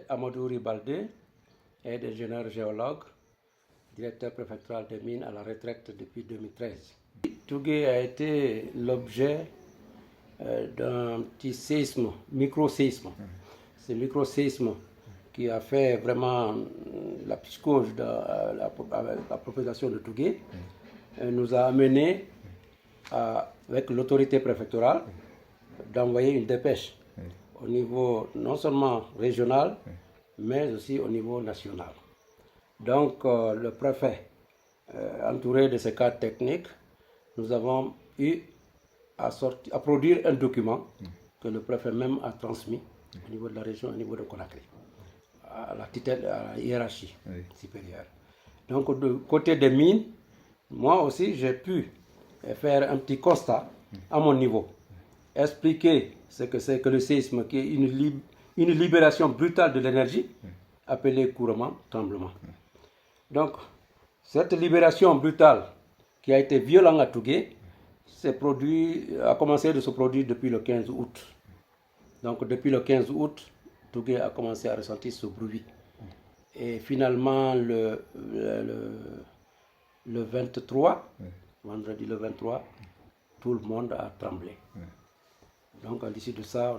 Amadou Ribalde est ingénieur géologue, directeur préfectoral des mines à la retraite depuis 2013. Tougué a été l'objet d'un petit séisme, micro-séisme. C'est micro-séisme qui a fait vraiment la psychose de la population de Tougué, nous a amené avec l'autorité préfectorale d'envoyer une dépêche au niveau non seulement régional, mais aussi au niveau national. Donc le préfet, entouré de ses cadres techniques, nous avons eu à produire un document que le préfet même a transmis au niveau de la région, au niveau de Conakry, à la hiérarchie supérieure. Donc du côté des mines, moi aussi j'ai pu faire un petit constat à mon niveau, expliquer ce que c'est que le séisme, qui est une libération brutale de l'énergie, appelée couramment tremblement. Donc, cette libération brutale qui a été violente à Tougué a commencé de se produire depuis le 15 août. Donc, depuis le 15 août, Tougué a commencé à ressentir ce bruit. Et finalement, le 23, vendredi le 23, tout le monde a tremblé. Donc, à l'issue de ça,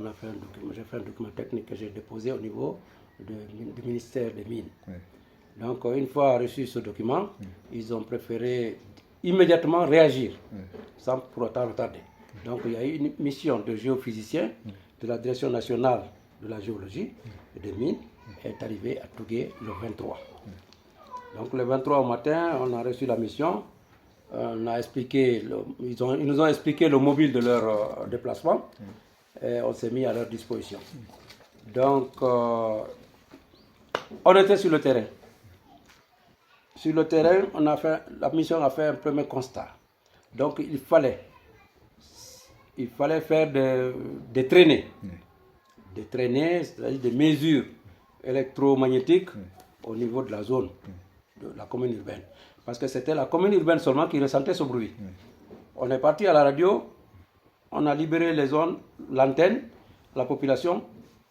j'ai fait un document technique que j'ai déposé au niveau du ministère des Mines. Donc, une fois reçu ce document, ils ont préféré immédiatement réagir, sans pour autant retarder. Donc, il y a eu une mission de géophysiciens de la Direction nationale de la géologie et des mines est arrivée à Tougué le 23. Donc, le 23 au matin, on a reçu la mission. Ils nous ont expliqué le mobile de leur déplacement et on s'est mis à leur disposition. Donc, on était sur le terrain. Sur le terrain, la mission a fait un premier constat. Donc, il fallait faire des traînées. Des traînées, c'est-à-dire des mesures électromagnétiques au niveau de la zone de la commune urbaine. Parce que c'était la commune urbaine seulement qui ressentait ce bruit. On est parti à la radio, on a libéré les zones, l'antenne, la population.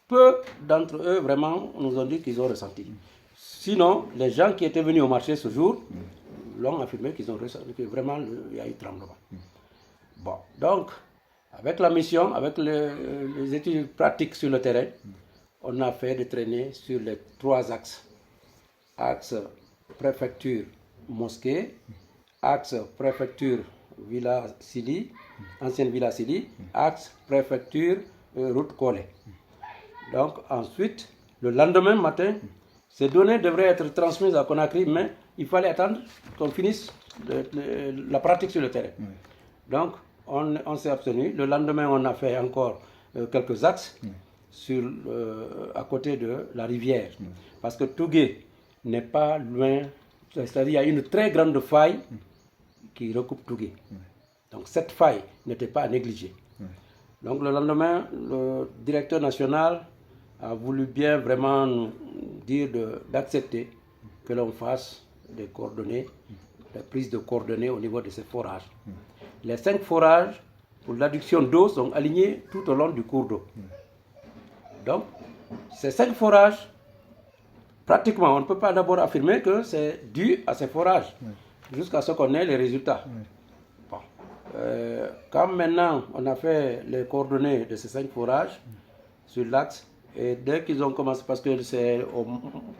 Peu d'entre eux, vraiment, nous ont dit qu'ils ont ressenti. Sinon, les gens qui étaient venus au marché ce jour l'ont affirmé qu'ils ont ressenti, que vraiment, il y a eu tremblement. Bon, donc, avec la mission, avec les études pratiques sur le terrain, on a fait des traînées sur les 3 axes. Axe préfecture Mosquée, axe préfecture Villa Sili, ancienne Villa Sili, axe préfecture route Collet. Donc ensuite, le lendemain matin, ces données devraient être transmises à Conakry, mais il fallait attendre qu'on finisse la pratique sur le terrain. Donc on s'est abstenu. Le lendemain, on a fait encore quelques axes à côté de la rivière. Parce que Tougué n'est pas loin, c'est-à-dire il y a une très grande faille qui recoupe Tougué. Donc cette faille n'était pas à négliger. Donc le lendemain, le directeur national a voulu bien vraiment nous dire d'accepter que l'on fasse des coordonnées, des prises de coordonnées au niveau de ces forages. Les 5 forages pour l'adduction d'eau sont alignés tout au long du cours d'eau. Donc ces 5 forages, pratiquement, on ne peut pas d'abord affirmer que c'est dû à ces forages, jusqu'à ce qu'on ait les résultats. Bon. Quand maintenant on a fait les coordonnées de ces 5 forages sur l'axe, et dès qu'ils ont commencé, parce que c'est au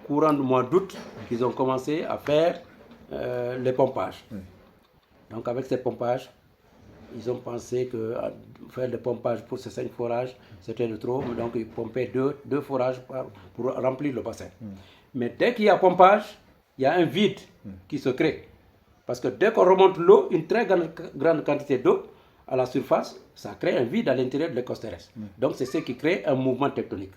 courant du mois d'août qu'ils ont commencé à faire les pompages. Donc avec ces pompages, ils ont pensé que faire le pompage pour ces 5 forages, c'était de trop, donc ils pompaient 2 forages pour remplir le bassin. Mais dès qu'il y a pompage, il y a un vide qui se crée. Parce que dès qu'on remonte l'eau, une très grande quantité d'eau à la surface, ça crée un vide à l'intérieur de l'écorce terrestre. Donc c'est ce qui crée un mouvement tectonique.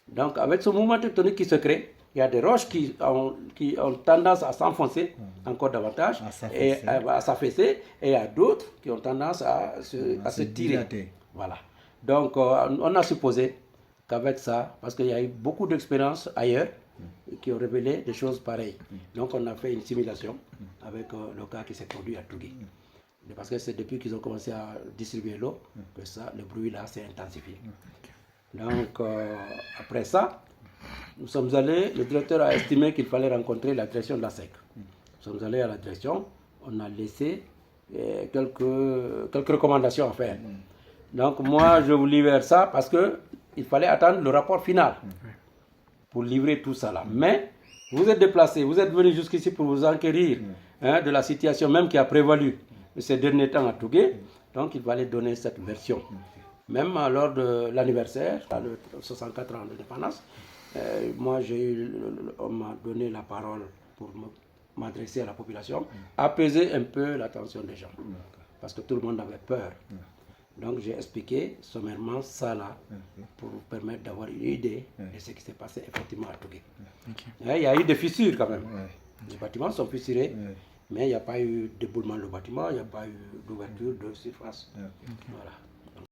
Donc avec ce mouvement tectonique qui se crée, il y a des roches qui ont tendance à s'enfoncer encore davantage, à s'affaisser, et il y a d'autres qui ont tendance à se tirer. Voilà. Donc on a supposé qu'avec ça, parce qu'il y a eu beaucoup d'expériences ailleurs qui ont révélé des choses pareilles. Donc on a fait une simulation avec le cas qui s'est produit à Tougué. Parce que c'est depuis qu'ils ont commencé à distribuer l'eau que le bruit là s'est intensifié. Donc après ça, nous sommes allés, le directeur a estimé qu'il fallait rencontrer la direction de la SEC. Nous sommes allés à la direction, on a laissé quelques recommandations à faire. Donc moi, je vous livre ça parce qu'il fallait attendre le rapport final pour livrer tout ça là. Mais vous êtes déplacés, vous êtes venus jusqu'ici pour vous enquérir de la situation même qui a prévalu ces derniers temps à Tougué. Donc il fallait donner cette version. Même lors de l'anniversaire, le 64 ans d'indépendance, moi on m'a donné la parole pour m'adresser à la population, apaiser un peu l'attention des gens. Parce que tout le monde avait peur. Donc j'ai expliqué sommairement ça là, pour vous permettre d'avoir une idée de ce qui s'est passé effectivement à Tougué. Il y a eu des fissures quand même. Les bâtiments sont fissurés, mais il n'y a pas eu d'éboulement du bâtiment, il n'y a pas eu d'ouverture de surface. Voilà.